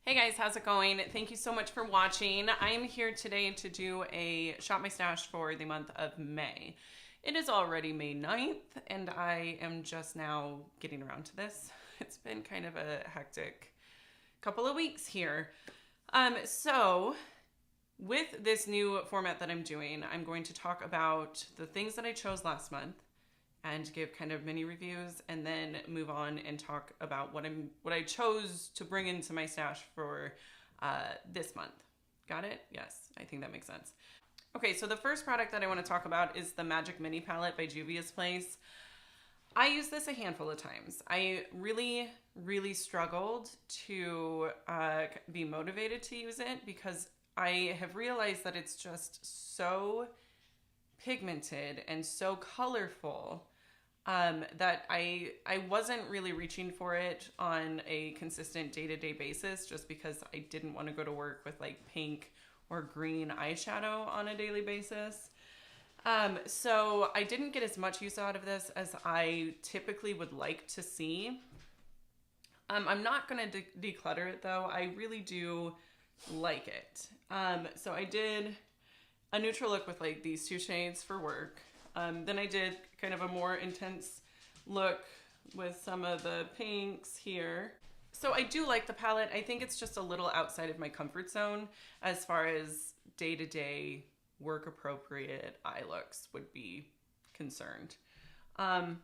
Hey guys, how's it going? Thank you so much for watching. I'm here today to do a Shop My Stash for the month of May. It is already May 9th and I am just now getting around to this. It's been kind of a hectic couple of weeks here. So with this new format that I'm doing, I'm going to talk about the things that I chose last month and give kind of mini reviews, and then move on and talk about what I chose to bring into my stash for this month. Got it? Yes, I think that makes sense. Okay, so the first product that I want to talk about is the Magic Mini Palette by Juvia's Place. I used this a handful of times. I really struggled to be motivated to use it because I have realized that it's just so pigmented and so colorful that I wasn't really reaching for it on a consistent day-to-day basis, just because I didn't want to go to work with like pink or green eyeshadow on a daily basis. So I didn't get as much use out of this as I typically would like to see. I'm not going to declutter it though. I really do like it. So I did a neutral look with like these two shades for work. Then I did kind of a more intense look with some of the pinks here. So I do like the palette. I think it's just a little outside of my comfort zone as far as day-to-day work appropriate eye looks would be concerned. But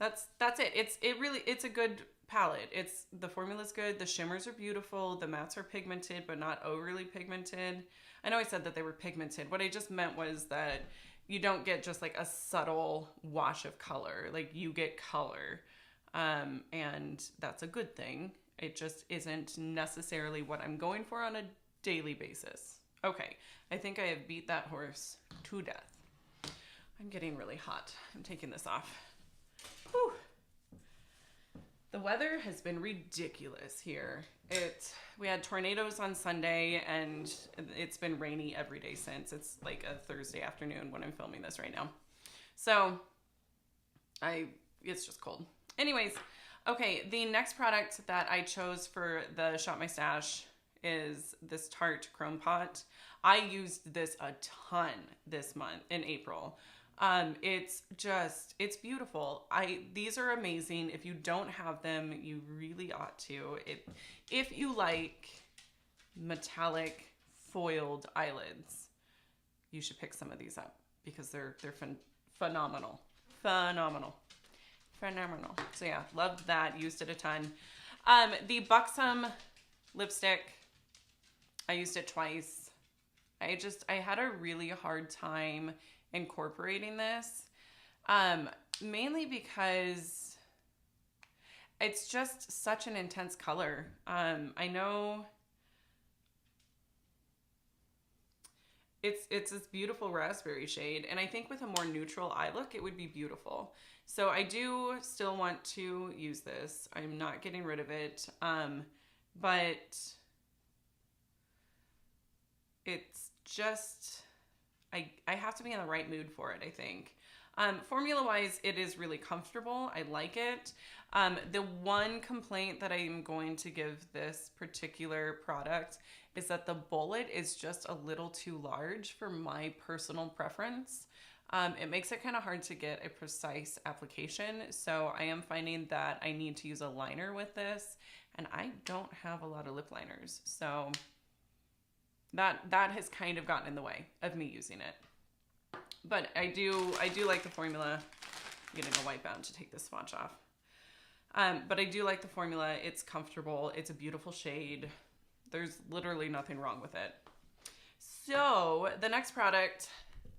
that's it. It's a good palette. The formula's good. The shimmers are beautiful. The mattes are pigmented, but not overly pigmented. I know I said that they were pigmented. What I just meant was that you don't get just like a subtle wash of color. Like you get color, and that's a good thing. It just isn't necessarily what I'm going for on a daily basis. Okay, I think I have beat that horse to death. I'm getting really hot. I'm taking this off. Whew. The weather has been ridiculous here. We had tornadoes on Sunday and it's been rainy every day since. It's like a Thursday afternoon when I'm filming this right now. So it's just cold. Anyways, okay, the next product that I chose for the Shop My Stash is this Tarte Chrome Pot. I used this a ton this month in April. It's beautiful. These are amazing. If you don't have them, you really ought to. If you like metallic foiled eyelids, you should pick some of these up because they're phenomenal. Phenomenal. So yeah, loved that. Used it a ton. The Buxom lipstick, I used it twice. I had a really hard time incorporating this, mainly because it's just such an intense color. I know it's this beautiful raspberry shade, and I think with a more neutral eye look it would be beautiful. So I do still want to use this. I'm not getting rid of it, but it's just I have to be in the right mood for it, I think. Formula-wise, it is really comfortable. I like it. The one complaint that I'm going to give this particular product is that the bullet is just a little too large for my personal preference. It makes it kind of hard to get a precise application, so I am finding that I need to use a liner with this, and I don't have a lot of lip liners, so that has kind of gotten in the way of me using it. But I do like the formula. I'm getting a white bound to take this swatch off. But I do like the formula. It's comfortable. It's a beautiful shade. There's literally nothing wrong with it. So the next product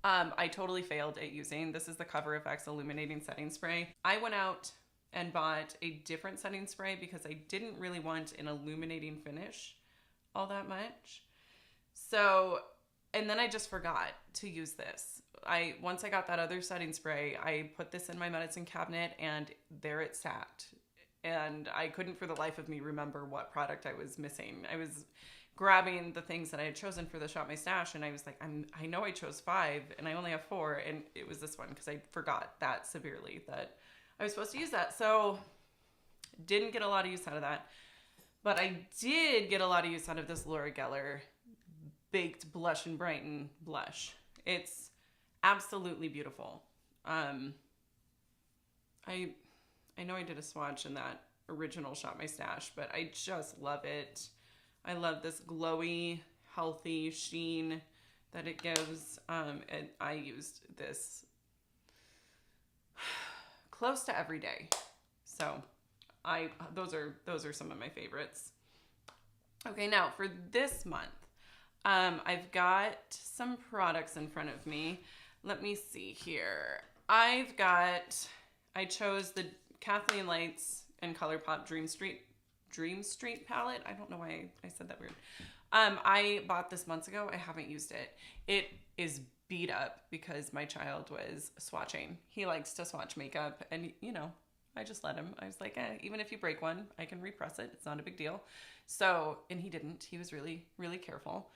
I totally failed at using. This is the Cover FX Illuminating Setting Spray. I went out and bought a different setting spray because I didn't really want an illuminating finish all that much. So, and then I just forgot to use this. Once I got that other setting spray, I put this in my medicine cabinet and there it sat. And I couldn't for the life of me remember what product I was missing. I was grabbing the things that I had chosen for the Shop My Stash and I was like, I know I chose 5 and I only have 4, and it was this one because I forgot that severely that I was supposed to use that. So Didn't get a lot of use out of that. But I did get a lot of use out of this Laura Geller Baked Blush and Brighten blush. It's absolutely beautiful. I know I did a swatch in that original Shop My Stash, but I just love it. I love this glowy, healthy sheen that it gives. And I used this close to every day. So those are some of my favorites. Okay, now for this month, I've got some products in front of me. Let me see here. I chose the Kathleen Lights and ColourPop Dream Street palette. I don't know why I said that weird. I bought this months ago. I haven't used it. It is beat up because my child was swatching. He likes to swatch makeup, and you know, I just let him. I was like, even if you break one, I can repress it. It's not a big deal. So, and he didn't. He was really, really careful.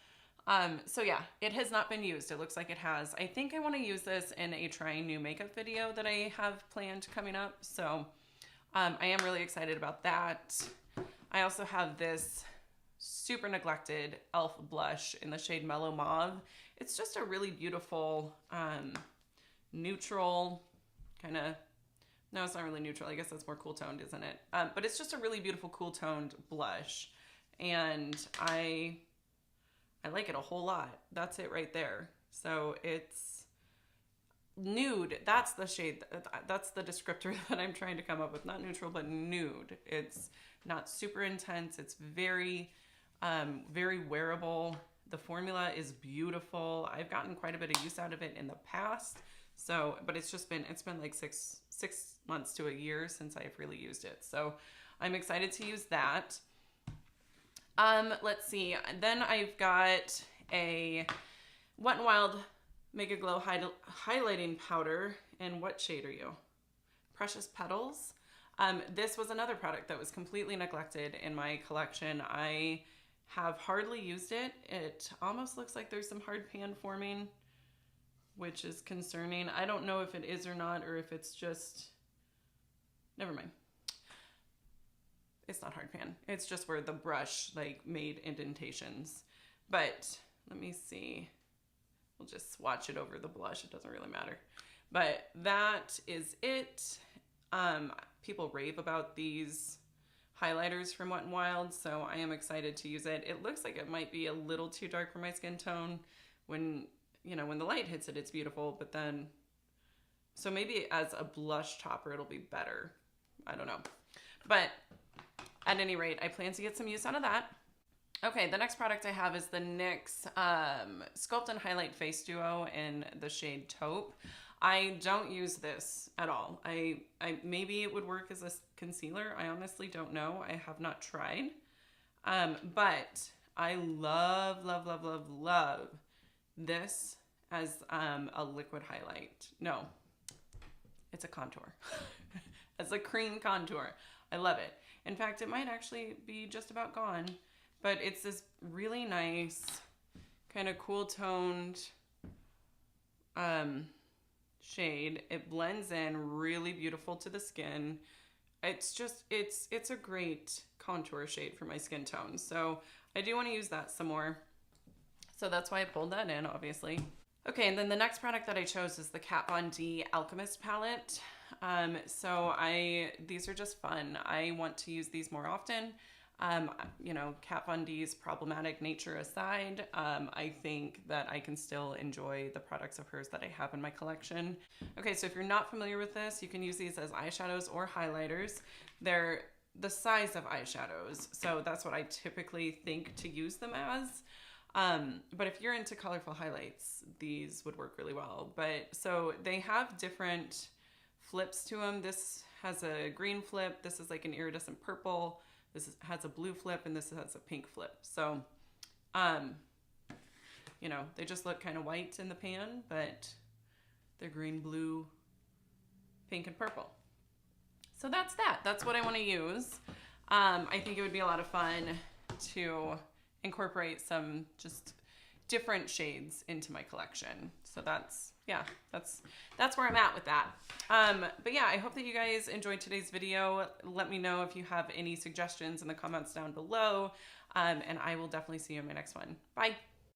So yeah, it has not been used. It looks like it has. I think I want to use this in a trying new makeup video that I have planned coming up. So I am really excited about that. I also have this super neglected e.l.f. blush in the shade Mellow Mauve. It's just a really beautiful, neutral kind of, no, it's not really neutral. I guess that's more cool toned, isn't it? But it's just a really beautiful cool toned blush. And I like it a whole lot. That's it right there. So it's nude. That's the shade. That's the descriptor that I'm trying to come up with. Not neutral, but nude. It's not super intense. It's very, very wearable. The formula is beautiful. I've gotten quite a bit of use out of it in the past. So, but it's been like six months to a year since I've really used it. So I'm excited to use that. Let's see. Then I've got a Wet n Wild Mega Glow highlighting powder. And what shade are you? Precious Petals. This was another product that was completely neglected in my collection. I have hardly used it. It almost looks like there's some hard pan forming, which is concerning. I don't know if it is or not, or if it's just, never mind. It's not hard pan. It's just where the brush like made indentations. But let me see. We'll just swatch it over the blush. It doesn't really matter. But that is it. People rave about these highlighters from Wet n Wild, so I am excited to use it. It looks like it might be a little too dark for my skin tone. When, you know, when the light hits it, it's beautiful, but then, so maybe as a blush topper, it'll be better. I don't know. But at any rate, I plan to get some use out of that. Okay, the next product I have is the NYX Sculpt and Highlight Face Duo in the shade Taupe. I don't use this at all. I maybe it would work as a concealer. I honestly don't know. I have not tried. But I love, love, love, love, love this as a liquid highlight. No, it's a contour. As a cream contour. I love it. In fact, it might actually be just about gone, but it's this really nice kind of cool toned shade. It blends in really beautiful to the skin. It's just, it's a great contour shade for my skin tone. So I do want to use that some more. So that's why I pulled that in, obviously. Okay, and then the next product that I chose is the Kat Von D Alchemist palette. These are just fun. I want to use these more often. You know, Kat Von D's problematic nature aside, I think that I can still enjoy the products of hers that I have in my collection. Okay, so if you're not familiar with this, you can use these as eyeshadows or highlighters. They're the size of eyeshadows, so that's what I typically think to use them as. But if you're into colorful highlights, these would work really well. But so they have different flips to them. This has a green flip. This is like an iridescent purple. Has a blue flip, and this has a pink flip. So, you know, they just look kind of white in the pan, but they're green, blue, pink, and purple. So that's that. That's what I want to use. I think it would be a lot of fun to incorporate some just different shades into my collection. So that's Yeah, that's where I'm at with that. But yeah, I hope that you guys enjoyed today's video. Let me know if you have any suggestions in the comments down below. And I will definitely see you in my next one. Bye.